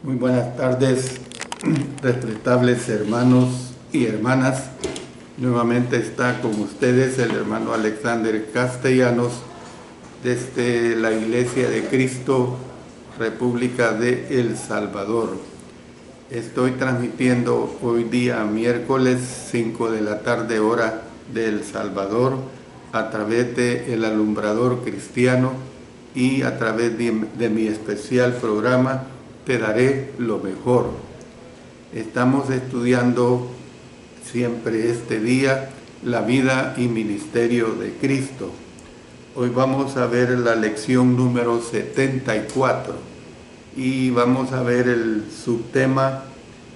Muy buenas tardes, respetables hermanos y hermanas. Nuevamente está con ustedes el hermano Alexander Castellanos desde la Iglesia de Cristo, República de El Salvador. Estoy transmitiendo hoy día miércoles 5 de la tarde hora de El Salvador a través de El Alumbrador Cristiano y a través de mi especial programa Te Daré Lo Mejor. Estamos estudiando siempre este día la vida y ministerio de Cristo. Hoy vamos a ver la lección número 74 y vamos a ver el subtema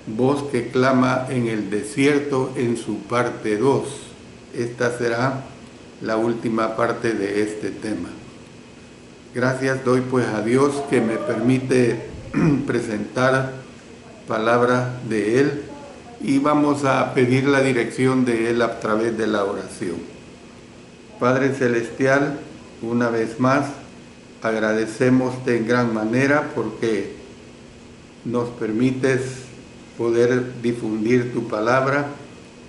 Voz que clama en el desierto en su parte 2. Esta será la última parte de este tema. Gracias doy pues a Dios que me permite presentar palabra de Él y vamos a pedir la dirección de Él a través de la oración. Padre Celestial, una vez más, agradecemos de gran manera porque nos permites poder difundir tu palabra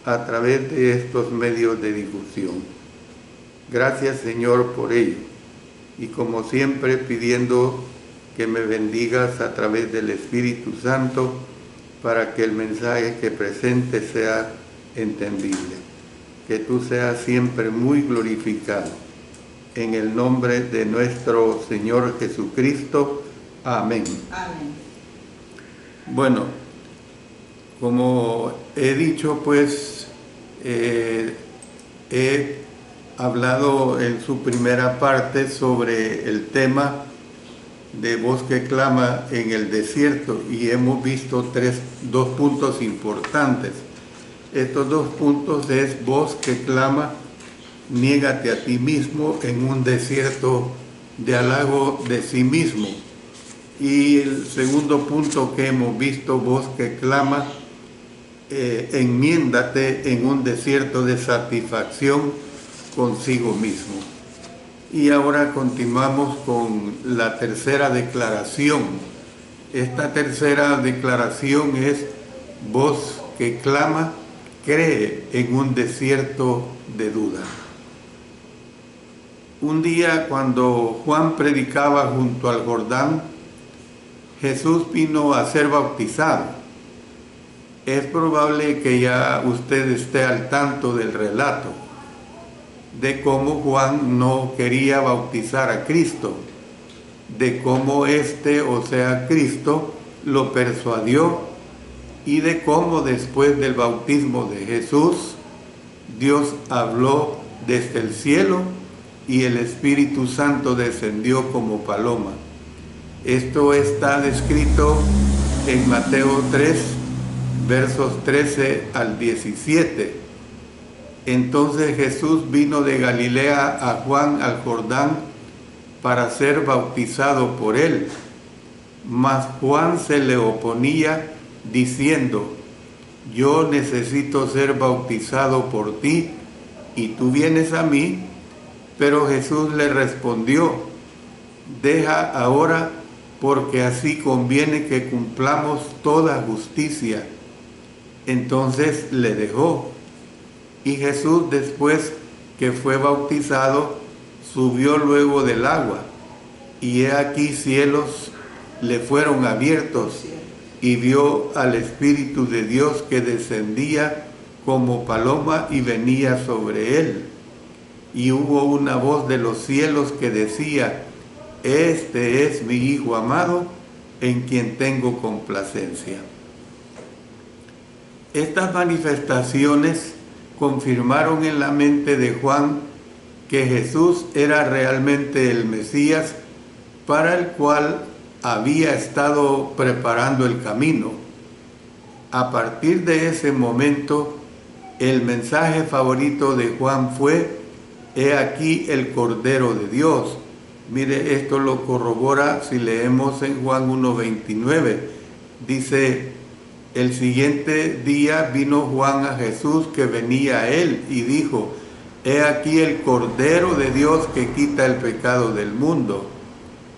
a través de estos medios de difusión. Gracias, Señor, por ello. Y como siempre, pidiendo que me bendigas a través del Espíritu Santo para que el mensaje que presente sea entendible. Que tú seas siempre muy glorificado. En el nombre de nuestro Señor Jesucristo. Amén. Amén. Bueno, como he dicho, pues he hablado en su primera parte sobre el tema de voz que clama en el desierto y hemos visto dos puntos importantes. Estos dos puntos es voz que clama, niégate a ti mismo en un desierto de halago de sí mismo. Y el segundo punto que hemos visto, voz que clama, enmiéndate en un desierto de satisfacción consigo mismo. Y ahora continuamos con la tercera declaración. Esta tercera declaración es voz que clama, cree en un desierto de duda. Un día cuando Juan predicaba junto al Jordán, Jesús vino a ser bautizado. Es probable que ya usted esté al tanto del relato de cómo Juan no quería bautizar a Cristo, de cómo o sea, Cristo, lo persuadió y de cómo después del bautismo de Jesús, Dios habló desde el cielo y el Espíritu Santo descendió como paloma. Esto está descrito en Mateo 3, versos 13 al 17. Entonces Jesús vino de Galilea a Juan al Jordán para ser bautizado por él. Mas Juan se le oponía diciendo, yo necesito ser bautizado por ti y tú vienes a mí. Pero Jesús le respondió, deja ahora porque así conviene que cumplamos toda justicia. Entonces le dejó. Y Jesús, después que fue bautizado, subió luego del agua. Y he aquí cielos le fueron abiertos y vio al Espíritu de Dios que descendía como paloma y venía sobre él. Y hubo una voz de los cielos que decía, este es mi Hijo amado, en quien tengo complacencia. Estas manifestaciones confirmaron en la mente de Juan que Jesús era realmente el Mesías para el cual había estado preparando el camino. A partir de ese momento, el mensaje favorito de Juan fue, he aquí el Cordero de Dios. Mire, esto lo corrobora si leemos en Juan 1:29. Dice, el siguiente día vino Juan a Jesús que venía a él y dijo, he aquí el Cordero de Dios que quita el pecado del mundo.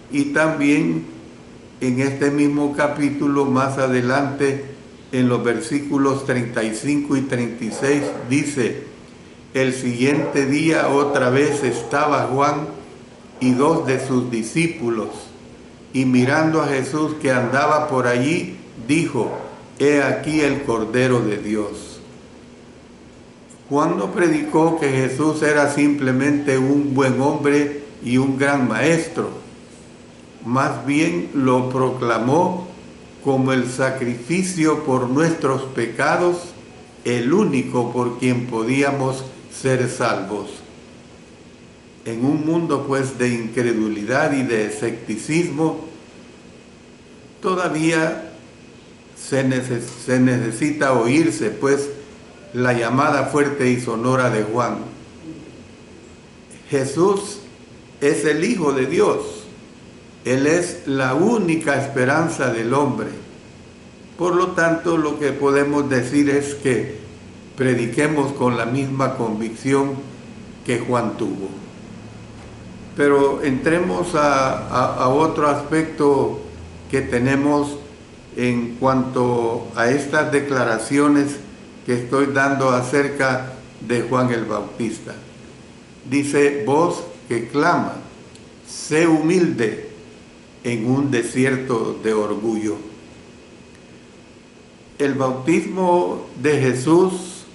Y también en este mismo capítulo, más adelante, en los versículos 35 y 36, dice: el siguiente día otra vez estaba Juan y 2 de sus discípulos, y mirando a Jesús que andaba por allí, dijo: he aquí el Cordero de Dios. Juan no predicó que Jesús era simplemente un buen hombre y un gran maestro. Más bien lo proclamó como el sacrificio por nuestros pecados, el único por quien podíamos ser salvos. En un mundo pues de incredulidad y de escepticismo, todavía se necesita oírse pues la llamada fuerte y sonora de Juan. Jesús es el Hijo de Dios. Él es la única esperanza del hombre. Por lo tanto, lo que podemos decir es que prediquemos con la misma convicción que Juan tuvo. Pero entremos a otro aspecto que tenemos en cuanto a estas declaraciones que estoy dando acerca de Juan el Bautista. Dice: voz que clama, sé humilde en un desierto de orgullo. El bautismo de Jesús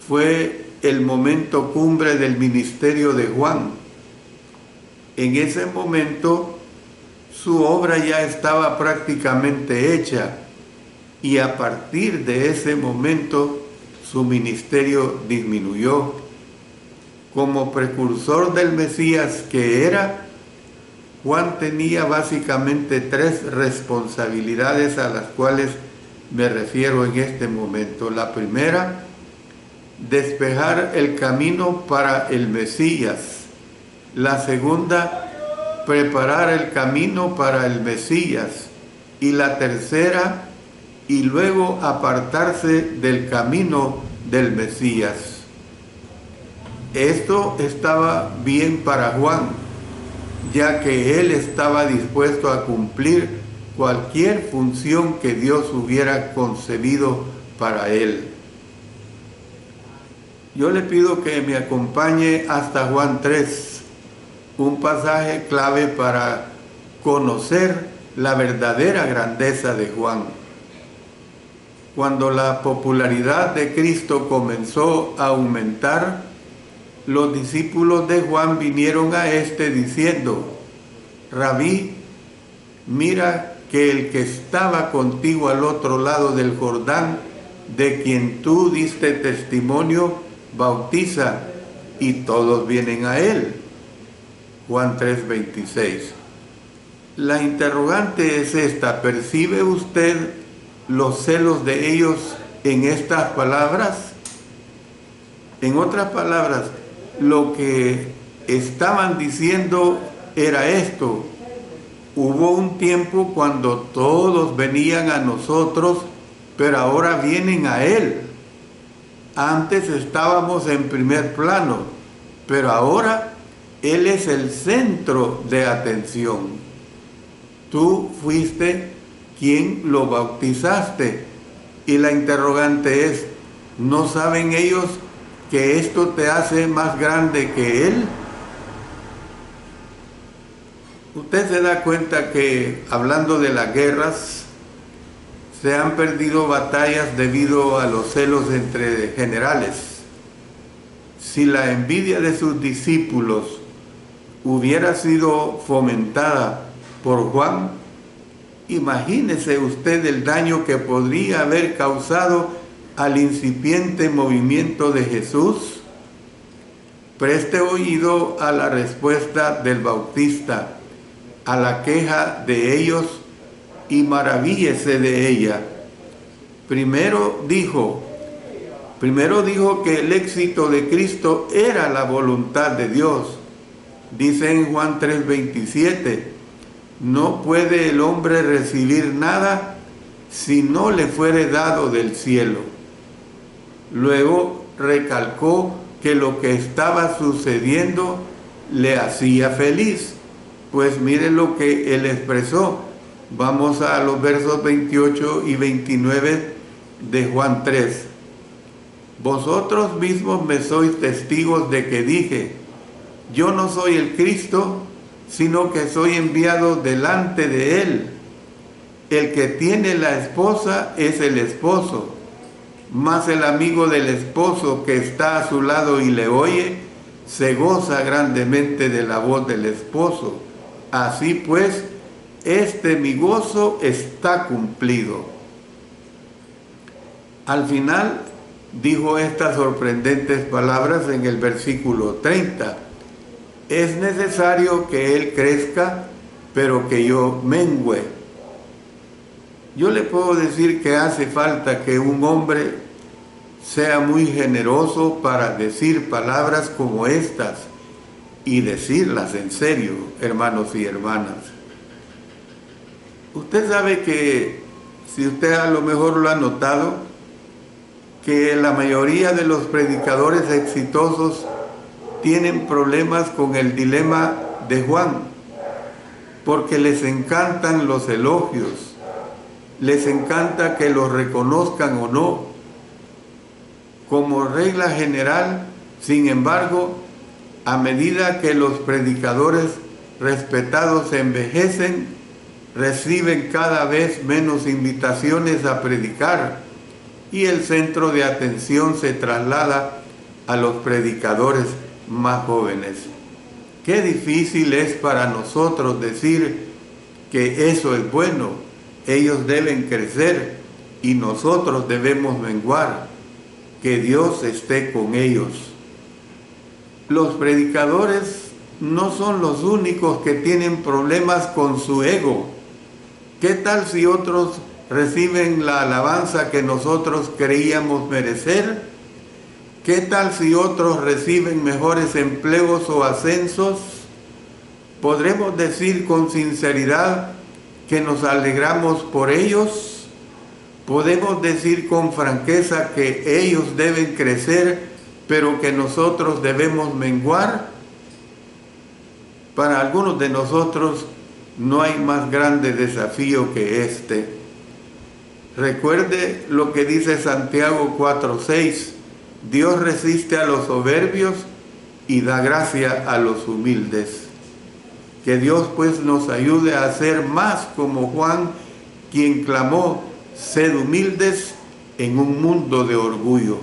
fue el momento cumbre del ministerio de Juan. En ese momento su obra ya estaba prácticamente hecha, y a partir de ese momento su ministerio disminuyó. Como precursor del Mesías que era, Juan tenía básicamente 3 responsabilidades a las cuales me refiero en este momento. La primera, despejar el camino para el Mesías. La segunda, preparar el camino para el Mesías. Y la tercera, y luego apartarse del camino del Mesías. Esto estaba bien para Juan, ya que él estaba dispuesto a cumplir cualquier función que Dios hubiera concebido para él. Yo le pido que me acompañe hasta Juan 3, un pasaje clave para conocer la verdadera grandeza de Juan. Cuando la popularidad de Cristo comenzó a aumentar, los discípulos de Juan vinieron a éste diciendo: Rabí, mira que el que estaba contigo al otro lado del Jordán, de quien tú diste testimonio, bautiza, y todos vienen a él. Juan 3:26. La interrogante es esta: ¿percibe usted los celos de ellos en estas palabras? En otras palabras, lo que estaban diciendo era esto: hubo un tiempo cuando todos venían a nosotros, pero ahora vienen a Él. Antes estábamos en primer plano, pero ahora Él es el centro de atención. Tú fuiste quien lo bautizaste. Y la interrogante es: ¿no saben ellos que esto te hace más grande que Él? Usted se da cuenta que, hablando de las guerras, se han perdido batallas debido a los celos entre generales. Si la envidia de sus discípulos hubiera sido fomentada por Juan, imagínese usted el daño que podría haber causado al incipiente movimiento de Jesús. Preste oído a la respuesta del Bautista a la queja de ellos y maravíllese de ella. Primero dijo que el éxito de Cristo era la voluntad de Dios. Dice en Juan 3:27, no puede el hombre recibir nada si no le fuere dado del cielo. Luego recalcó que lo que estaba sucediendo le hacía feliz. Pues mire lo que él expresó: Vamos a los versos 28 y 29 de Juan 3. Vosotros mismos me sois testigos de que dije, yo no soy el Cristo, sino que soy enviado delante de él. El que tiene la esposa es el esposo, mas el amigo del esposo que está a su lado y le oye, se goza grandemente de la voz del esposo. Así pues, mi gozo está cumplido. Al final dijo estas sorprendentes palabras en el versículo 30. Es necesario que él crezca, pero que yo mengüe. Yo le puedo decir que hace falta que un hombre sea muy generoso para decir palabras como estas y decirlas en serio, hermanos y hermanas. Usted sabe que, si usted a lo mejor lo ha notado, que la mayoría de los predicadores exitosos tienen problemas con el dilema de Juan, porque les encantan los elogios, les encanta que los reconozcan o no. Como regla general, sin embargo, a medida que los predicadores respetados envejecen, reciben cada vez menos invitaciones a predicar y el centro de atención se traslada a los predicadores más jóvenes. Qué difícil es para nosotros decir que eso es bueno, ellos deben crecer y nosotros debemos menguar, que Dios esté con ellos. Los predicadores no son los únicos que tienen problemas con su ego. ¿Qué tal si otros reciben la alabanza que nosotros creíamos merecer? ¿Qué tal si otros reciben mejores empleos o ascensos? ¿Podremos decir con sinceridad que nos alegramos por ellos? ¿Podemos decir con franqueza que ellos deben crecer, pero que nosotros debemos menguar? Para algunos de nosotros no hay más grande desafío que este. Recuerde lo que dice Santiago 4:6. Dios resiste a los soberbios y da gracia a los humildes. Que Dios pues nos ayude a ser más como Juan, quien clamó, sed humildes en un mundo de orgullo.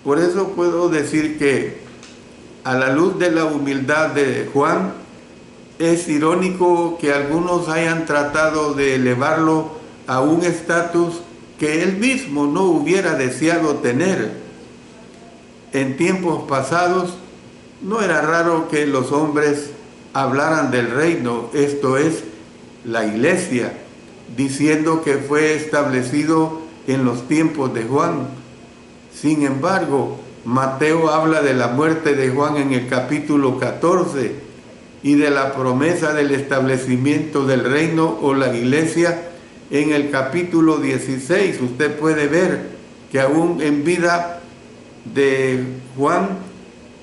Por eso puedo decir que a la luz de la humildad de Juan, es irónico que algunos hayan tratado de elevarlo a un estatus que él mismo no hubiera deseado tener. En tiempos pasados no era raro que los hombres hablaran del reino, esto es, la iglesia, diciendo que fue establecido en los tiempos de Juan. Sin embargo, Mateo habla de la muerte de Juan en el capítulo 14 y de la promesa del establecimiento del reino o la iglesia en el capítulo 16. Usted puede ver que aún en vida de Juan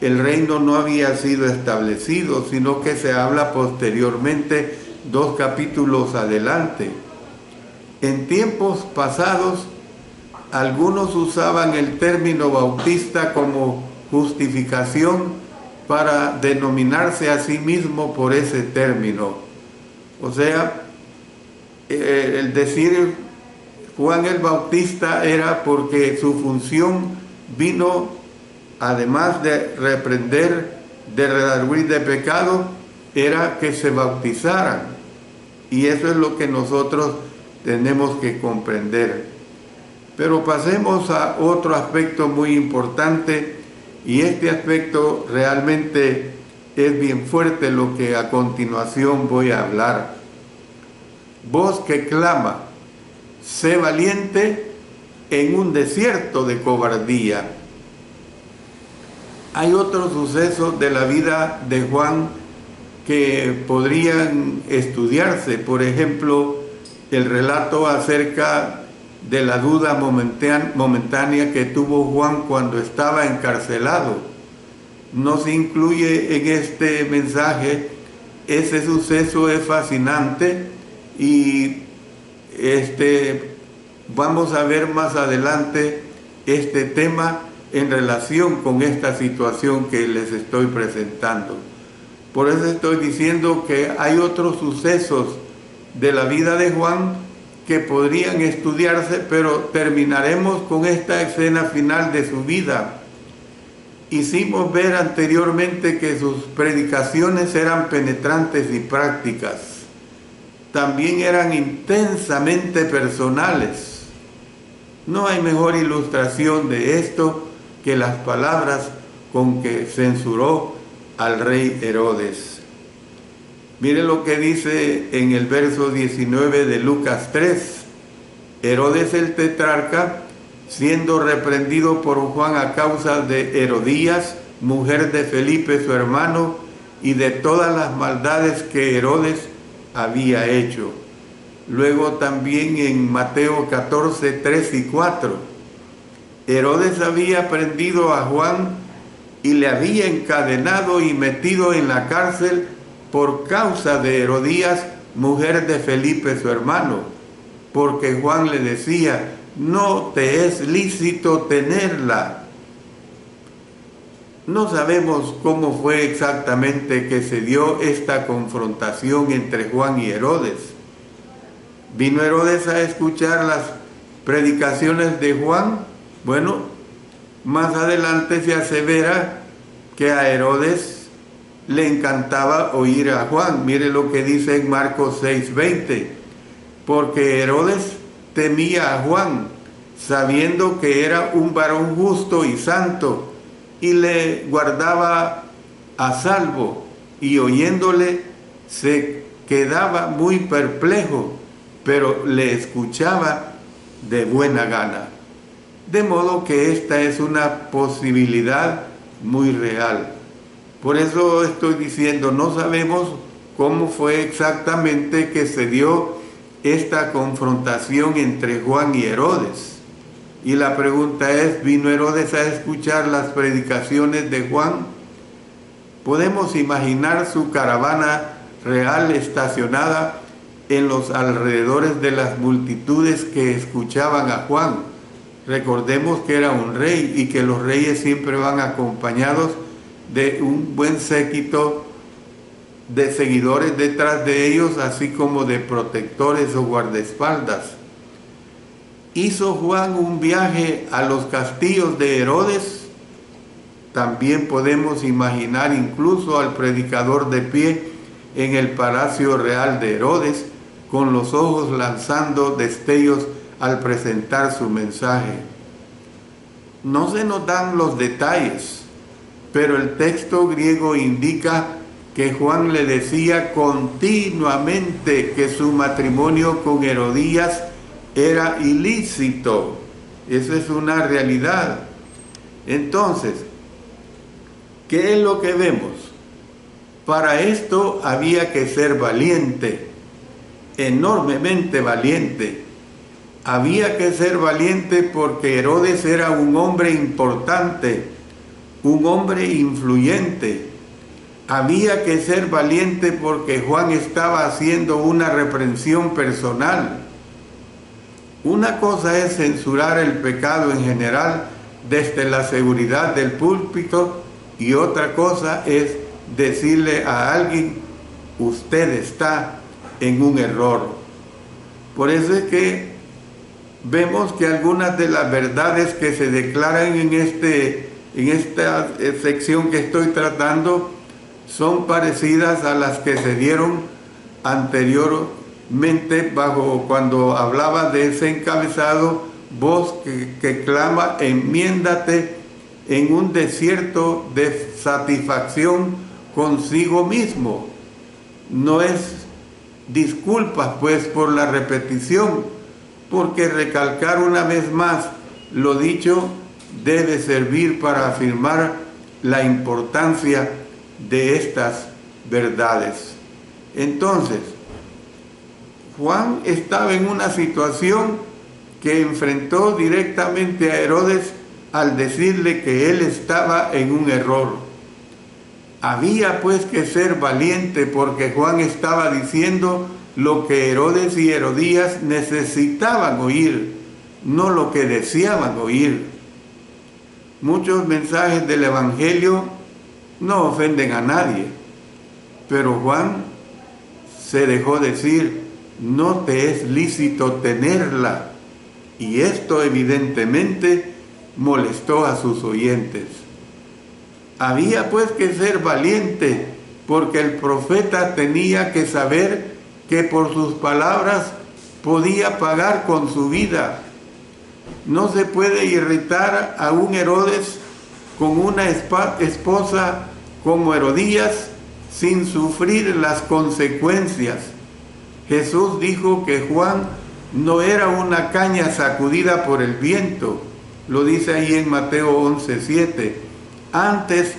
el reino no había sido establecido, sino que se habla posteriormente 2 capítulos adelante. En tiempos pasados, algunos usaban el término bautista como justificación para denominarse a sí mismo por ese término. O sea, el decir Juan el Bautista era porque su función vino, además de reprender, de redarguir de pecado, era que se bautizaran. Y eso es lo que nosotros tenemos que comprender. Pero pasemos a otro aspecto muy importante, y este aspecto realmente es bien fuerte, lo que a continuación voy a hablar. Voz que clama, sé valiente en un desierto de cobardía. Hay otros sucesos de la vida de Juan que podrían estudiarse, por ejemplo, el relato acerca de la duda momentánea que tuvo Juan cuando estaba encarcelado. No se incluye en este mensaje. Ese suceso es fascinante Y vamos a ver más adelante este tema en relación con esta situación que les estoy presentando. Por eso estoy diciendo que hay otros sucesos de la vida de Juan que podrían estudiarse, pero terminaremos con esta escena final de su vida. Hicimos ver anteriormente que sus predicaciones eran penetrantes y prácticas. También eran intensamente personales. No hay mejor ilustración de esto que las palabras con que censuró al rey Herodes. Mire lo que dice en el verso 19 de Lucas 3. Herodes el tetrarca, siendo reprendido por Juan a causa de Herodías, mujer de Felipe su hermano, y de todas las maldades que Herodes había hecho. Luego también en Mateo 14, 3 y 4. Herodes había prendido a Juan y le había encadenado y metido en la cárcel por causa de Herodías, mujer de Felipe su hermano, porque Juan le decía: no te es lícito tenerla. No sabemos cómo fue exactamente que se dio esta confrontación entre Juan y Herodes. ¿Vino Herodes a escuchar las predicaciones de Juan? Bueno, más adelante se asevera que a Herodes le encantaba oír a Juan. Mire lo que dice en Marcos 6:20. Porque Herodes temía a Juan, sabiendo que era un varón justo y santo, y le guardaba a salvo, y oyéndole se quedaba muy perplejo, pero le escuchaba de buena gana. De modo que esta es una posibilidad muy real. Por eso estoy diciendo, no sabemos cómo fue exactamente que se dio esta confrontación entre Juan y Herodes. Y la pregunta es, ¿vino Herodes a escuchar las predicaciones de Juan? Podemos imaginar su caravana real estacionada en los alrededores de las multitudes que escuchaban a Juan. Recordemos que era un rey y que los reyes siempre van acompañados de un buen séquito de seguidores detrás de ellos, así como de protectores o guardaespaldas. ¿Hizo Juan un viaje a los castillos de Herodes? También podemos imaginar incluso al predicador de pie en el palacio real de Herodes, con los ojos lanzando destellos al presentar su mensaje. No se nos dan los detalles, pero el texto griego indica que Juan le decía continuamente que su matrimonio con Herodías era ilícito. Eso es una realidad. Entonces, ¿qué es lo que vemos? Para esto había que ser valiente, enormemente valiente. Había que ser valiente porque Herodes era un hombre importante, un hombre influyente. Había que ser valiente porque Juan estaba haciendo una reprensión personal. Una cosa es censurar el pecado en general desde la seguridad del púlpito, y otra cosa es decirle a alguien: usted está en un error. Por eso es que vemos que algunas de las verdades que se declaran en esta sección que estoy tratando son parecidas a las que se dieron anteriormente cuando hablaba de ese encabezado: voz que clama, enmiéndate en un desierto de satisfacción consigo mismo. No es disculpas pues por la repetición, porque recalcar una vez más lo dicho debe servir para afirmar la importancia de estas verdades. Entonces, Juan estaba en una situación que enfrentó directamente a Herodes al decirle que él estaba en un error. Había pues que ser valiente, porque Juan estaba diciendo lo que Herodes y Herodías necesitaban oír, no lo que deseaban oír. Muchos mensajes del Evangelio no ofenden a nadie, pero Juan se dejó decir: no te es lícito tenerla. Y esto evidentemente molestó a sus oyentes. Había pues que ser valiente, porque el profeta tenía que saber que por sus palabras podía pagar con su vida. No se puede irritar a un Herodes con una esposa como Herodías sin sufrir las consecuencias. Jesús dijo que Juan no era una caña sacudida por el viento, lo dice ahí en Mateo 11:7. Antes,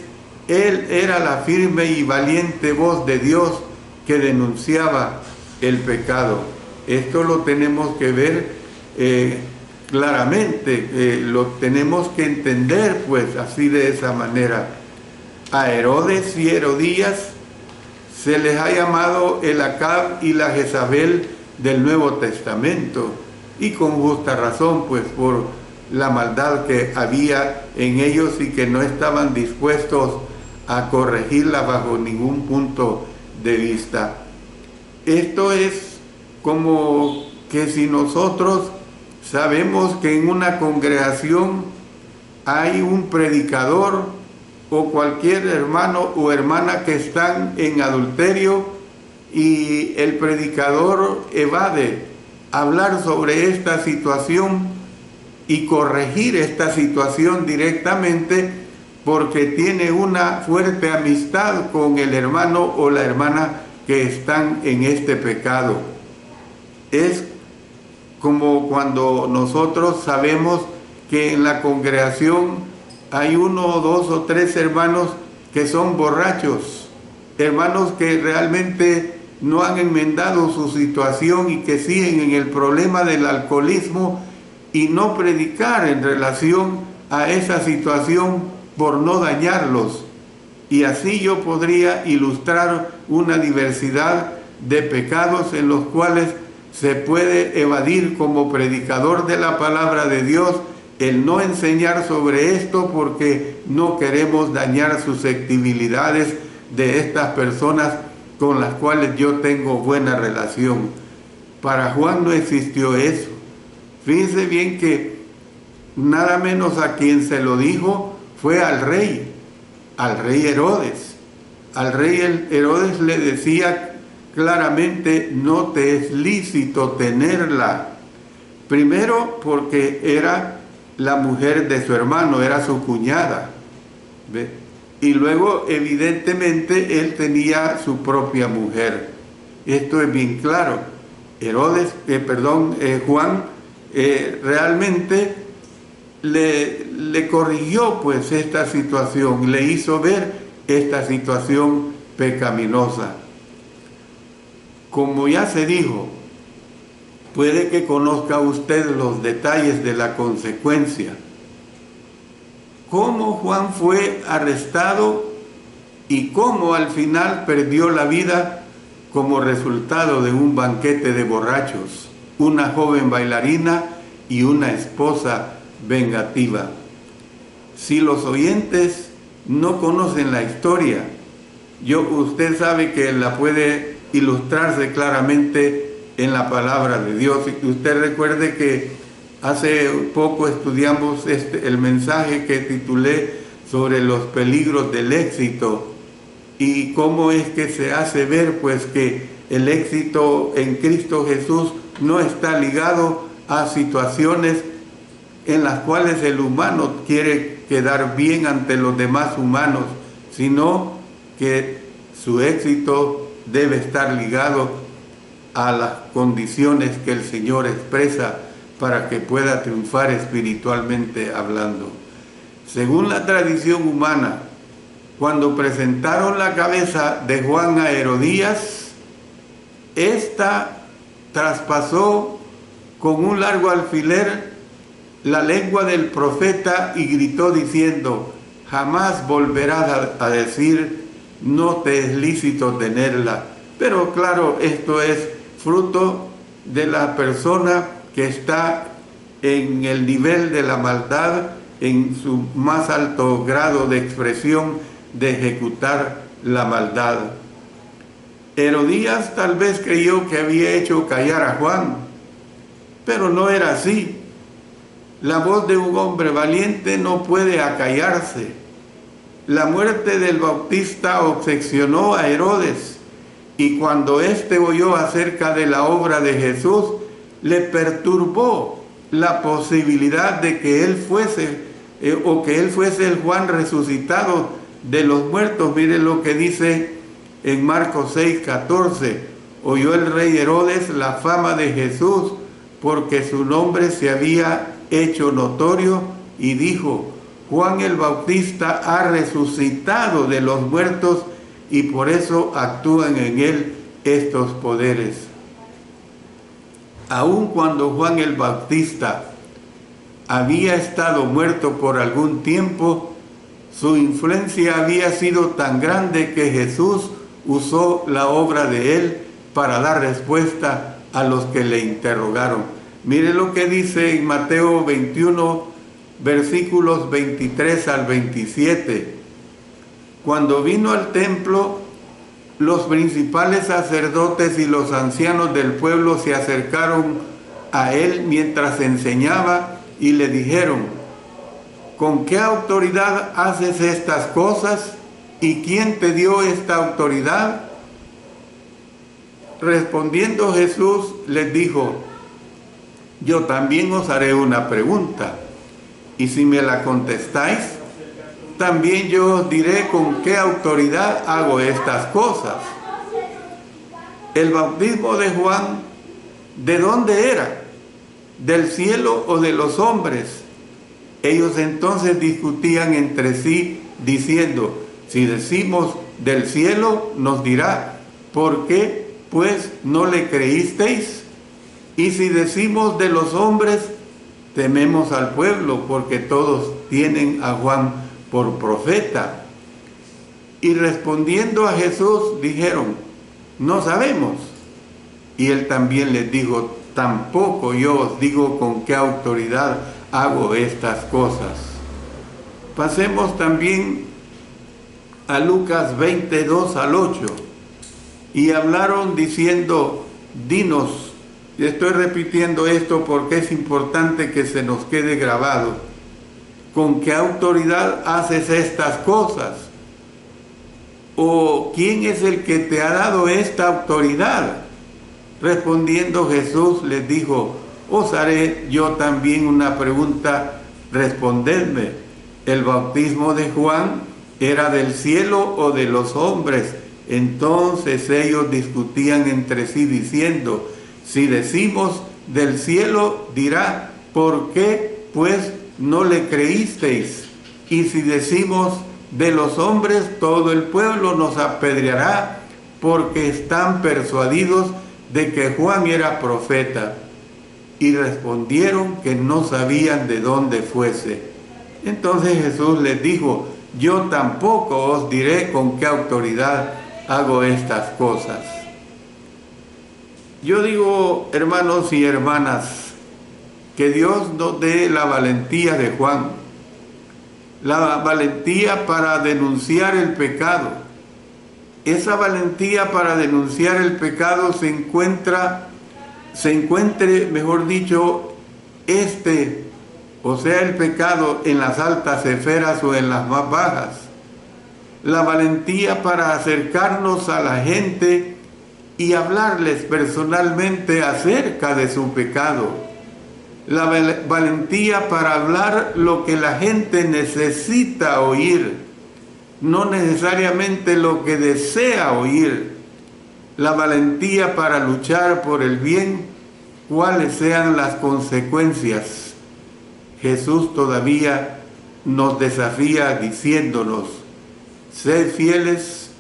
él era la firme y valiente voz de Dios que denunciaba el pecado. Esto lo tenemos que ver claramente, lo tenemos que entender pues así, de esa manera. A Herodes y Herodías se les ha llamado el Acab y la Jezabel del Nuevo Testamento, y con justa razón, pues por la maldad que había en ellos y que no estaban dispuestos a corregirla bajo ningún punto de vista. Esto es como que si nosotros sabemos que en una congregación hay un predicador o cualquier hermano o hermana que están en adulterio, y el predicador evade hablar sobre esta situación y corregir esta situación directamente porque tiene una fuerte amistad con el hermano o la hermana que están en este pecado. Es como cuando nosotros sabemos que en la congregación hay 1 o 2 o 3 hermanos que son borrachos, hermanos que realmente no han enmendado su situación y que siguen en el problema del alcoholismo, y no predicar en relación a esa situación por no dañarlos. Y así yo podría ilustrar una diversidad de pecados en los cuales se puede evadir como predicador de la palabra de Dios el no enseñar sobre esto porque no queremos dañar susceptibilidades de estas personas con las cuales yo tengo buena relación. Para Juan no existió eso. Fíjense bien que nada menos a quien se lo dijo fue al rey Herodes. Al rey Herodes le decía claramente: no te es lícito tenerla. Primero porque era la mujer de su hermano, era su cuñada. ¿Ve? Y luego evidentemente él tenía su propia mujer. Esto es bien claro. Juan realmente le corrigió pues esta situación, le hizo ver esta situación pecaminosa. Como ya se dijo, puede que conozca usted los detalles de la consecuencia. Cómo Juan fue arrestado y cómo al final perdió la vida como resultado de un banquete de borrachos, una joven bailarina y una esposa vengativa. Si los oyentes no conocen la historia, usted sabe que la puede ilustrarse claramente en la palabra de Dios. Y usted recuerde que hace poco estudiamos el mensaje que titulé sobre los peligros del éxito y cómo es que se hace ver pues que el éxito en Cristo Jesús no está ligado a situaciones en las cuales el humano quiere quedar bien ante los demás humanos, sino que su éxito debe estar ligado a las condiciones que el Señor expresa para que pueda triunfar espiritualmente hablando. Según la tradición humana, cuando presentaron la cabeza de Juan a Herodías, ésta traspasó con un largo alfiler la lengua del profeta y gritó diciendo: jamás volverás a decir, no te es lícito tenerla. Pero claro, esto es fruto de la persona que está en el nivel de la maldad, en su más alto grado de expresión de ejecutar la maldad. Herodías tal vez creyó que había hecho callar a Juan, pero no era así. La voz de un hombre valiente no puede acallarse. La muerte del Bautista obsesionó a Herodes, y cuando éste oyó acerca de la obra de Jesús, le perturbó la posibilidad de que él fuese el Juan resucitado de los muertos. Miren lo que dice en Marcos 6:14. Oyó el rey Herodes la fama de Jesús, porque su nombre se había hecho notorio, y dijo: Juan el Bautista ha resucitado de los muertos, y por eso actúan en él estos poderes. Aun cuando Juan el Bautista había estado muerto por algún tiempo, su influencia había sido tan grande que Jesús usó la obra de él para dar respuesta a los que le interrogaron. Mire lo que dice en Mateo 21, versículos 23 al 27. Cuando vino al templo, los principales sacerdotes y los ancianos del pueblo se acercaron a él mientras enseñaba y le dijeron: ¿con qué autoridad haces estas cosas? ¿Y quién te dio esta autoridad? Respondiendo Jesús les dijo: yo también os haré una pregunta, y si me la contestáis, también yo os diré con qué autoridad hago estas cosas. El bautismo de Juan, ¿de dónde era? ¿Del cielo o de los hombres? Ellos entonces discutían entre sí, diciendo: si decimos del cielo, nos dirá: ¿por qué pues no le creísteis? Y si decimos de los hombres, tememos al pueblo, porque todos tienen a Juan por profeta. Y respondiendo a Jesús dijeron: no sabemos. Y él también les dijo: tampoco yo os digo con qué autoridad hago estas cosas. Pasemos también a Lucas 22 al 8. Y hablaron diciendo: dinos. Y estoy repitiendo esto porque es importante que se nos quede grabado. ¿Con qué autoridad haces estas cosas? ¿O quién es el que te ha dado esta autoridad? Respondiendo Jesús les dijo: os haré yo también una pregunta, respondedme. ¿El bautismo de Juan era del cielo o de los hombres? Entonces ellos discutían entre sí diciendo: si decimos del cielo, dirá: ¿por qué pues no le creísteis? Y si decimos de los hombres, todo el pueblo nos apedreará, porque están persuadidos de que Juan era profeta. Y respondieron que no sabían de dónde fuese. Entonces Jesús les dijo: yo tampoco os diré con qué autoridad hago estas cosas. Yo digo, hermanos y hermanas, que Dios nos dé la valentía de Juan, la valentía para denunciar el pecado. Esa valentía para denunciar el pecado se encuentre, mejor dicho, el pecado en las altas esferas o en las más bajas. La valentía para acercarnos a la gente y hablarles personalmente acerca de su pecado. La valentía para hablar lo que la gente necesita oír, no necesariamente lo que desea oír. La valentía para luchar por el bien, cuáles sean las consecuencias. Jesús todavía nos desafía diciéndonos: sed fieles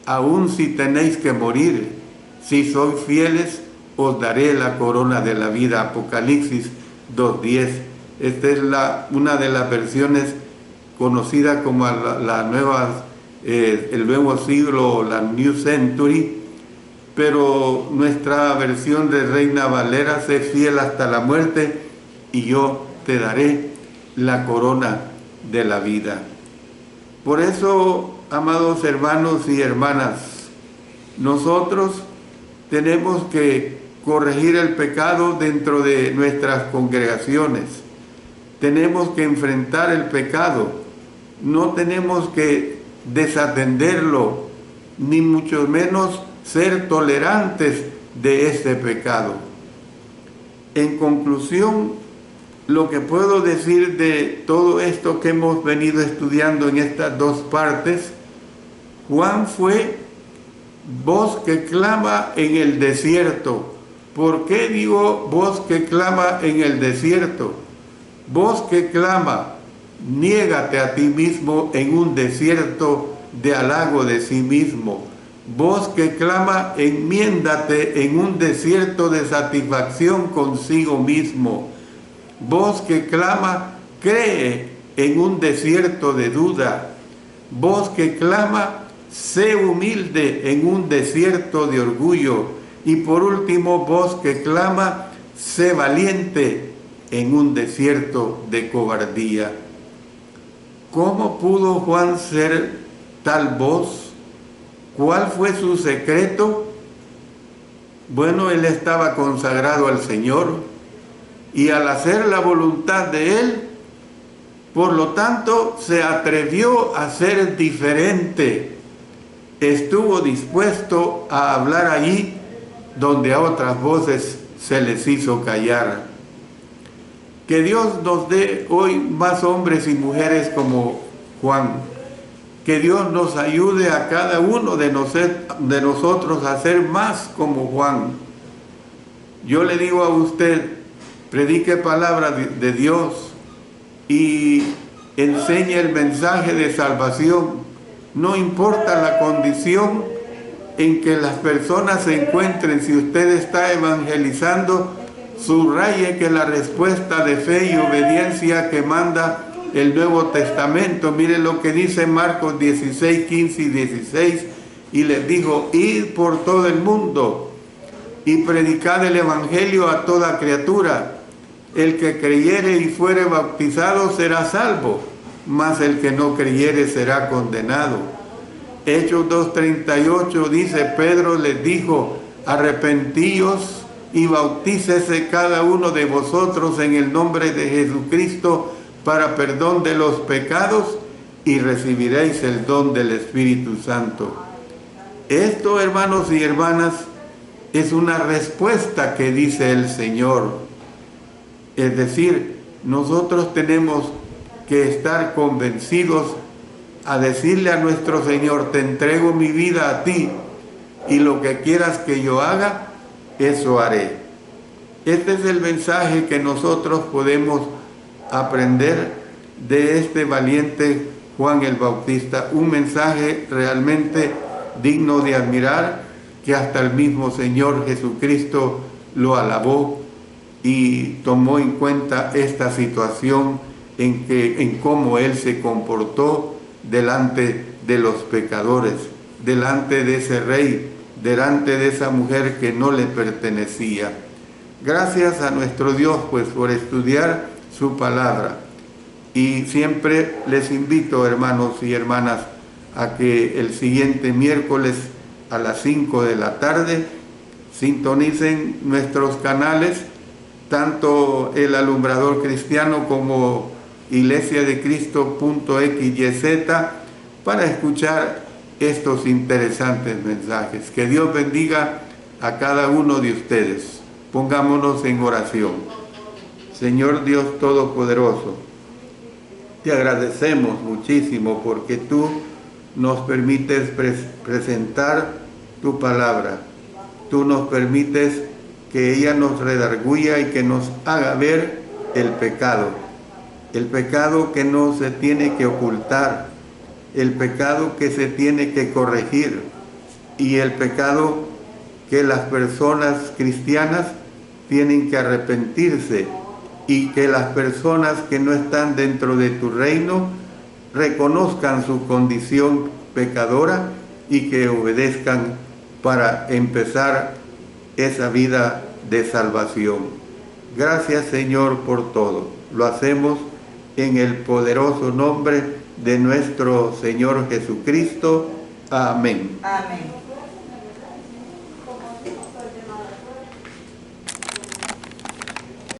aun si tenéis que morir. Si sois fieles, os daré la corona de la vida. Apocalipsis 2:10. Esta es una de las versiones conocida como el nuevo siglo, la New Century. pero nuestra versión de Reina Valera: sé fiel hasta la muerte y yo te daré la corona de la vida. Por eso, amados hermanos y hermanas, nosotros tenemos que corregir el pecado dentro de nuestras congregaciones. Tenemos que enfrentar el pecado. No tenemos que desatenderlo, ni mucho menos ser tolerantes de este pecado. En conclusión, lo que puedo decir de todo esto que hemos venido estudiando en estas dos partes: Juan fue voz que clama en el desierto. ¿Por qué digo voz que clama en el desierto? Voz que clama: niégate a ti mismo en un desierto de halago de sí mismo. Voz que clama: enmiéndate en un desierto de satisfacción consigo mismo. Voz que clama: cree en un desierto de duda. Voz que clama: sé humilde en un desierto de orgullo. Y por último, voz que clama: sé valiente en un desierto de cobardía. ¿Cómo pudo Juan ser tal voz? ¿Cuál fue su secreto? Bueno, él estaba consagrado al Señor, y al hacer la voluntad de Él, por lo tanto, se atrevió a ser diferente. Estuvo dispuesto a hablar allí donde a otras voces se les hizo callar. Que Dios nos dé hoy más hombres y mujeres como Juan. Que Dios nos ayude a cada uno de nosotros a ser más como Juan. Yo le digo a usted: predique palabra de Dios y enseñe el mensaje de salvación. No importa la condición en que las personas se encuentren. Si usted está evangelizando, subraye que la respuesta de fe y obediencia que manda el Nuevo Testamento. Mire lo que dice Marcos 16, 15 y 16. Y les dijo: id por todo el mundo y predicad el evangelio a toda criatura. El que creyere y fuere bautizado será salvo, mas el que no creyere será condenado. Hechos 2:38 dice: Pedro les dijo: arrepentíos y bautícese cada uno de vosotros en el nombre de Jesucristo para perdón de los pecados, y recibiréis el don del Espíritu Santo. Esto, hermanos y hermanas, es una respuesta que dice el Señor. Es decir, nosotros tenemos que estar convencidos a decirle a nuestro Señor: te entrego mi vida a ti, y lo que quieras que yo haga, eso haré. Este es el mensaje que nosotros podemos aprender de este valiente Juan el Bautista. Un mensaje realmente digno de admirar, que hasta el mismo Señor Jesucristo lo alabó y tomó en cuenta esta situación en cómo Él se comportó delante de los pecadores, delante de ese rey, delante de esa mujer que no le pertenecía. Gracias a nuestro Dios, pues, por estudiar su palabra. Y siempre les invito, hermanos y hermanas, a que el siguiente miércoles a las 5 de la tarde sintonicen nuestros canales, tanto el Alumbrador Cristiano como iglesiadecristo.xyz, para escuchar estos interesantes mensajes. Que Dios bendiga a cada uno de ustedes. Pongámonos en oración. Señor Dios Todopoderoso, te agradecemos muchísimo porque tú nos permites presentar tu palabra. Tú nos permites que ella nos redarguya y que nos haga ver el pecado que no se tiene que ocultar, el pecado que se tiene que corregir, y el pecado que las personas cristianas tienen que arrepentirse, y que las personas que no están dentro de tu reino reconozcan su condición pecadora y que obedezcan para empezar esa vida de salvación. Gracias, Señor, por todo. Lo hacemos en el poderoso nombre de nuestro Señor Jesucristo. Amén. Amén.